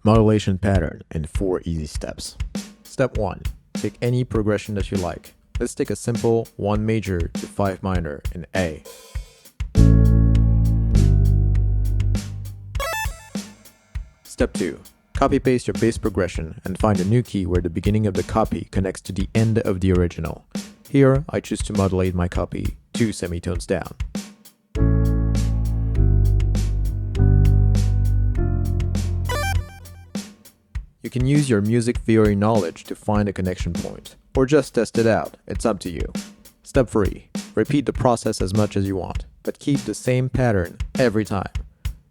Modulation pattern in 4 easy steps. Step 1. Pick any progression that you like. Let's take a simple 1 major to 5 minor in A. Step 2. Copy-paste your bass progression and find a new key where the beginning of the copy connects to the end of the original. Here, I choose to modulate my copy 2 semitones down. You can use your music theory knowledge to find a connection point, or just test it out, it's up to you. Step 3. Repeat the process as much as you want, but keep the same pattern every time.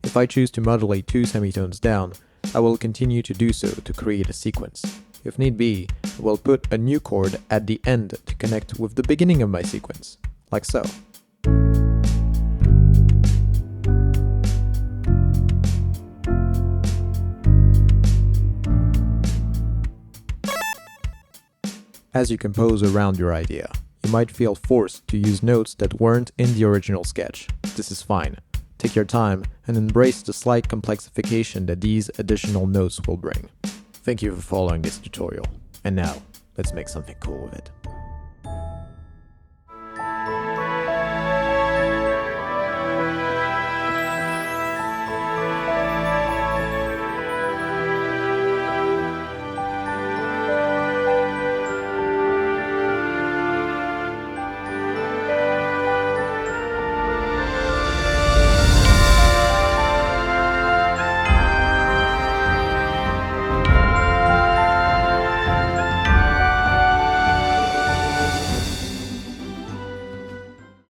If I choose to modulate 2 semitones down, I will continue to do so to create a sequence. If need be, I will put a new chord at the end to connect with the beginning of my sequence, like so. As you compose around your idea, you might feel forced to use notes that weren't in the original sketch. This is fine. Take your time and embrace the slight complexification that these additional notes will bring. Thank you for following this tutorial. And now, let's make something cool with it.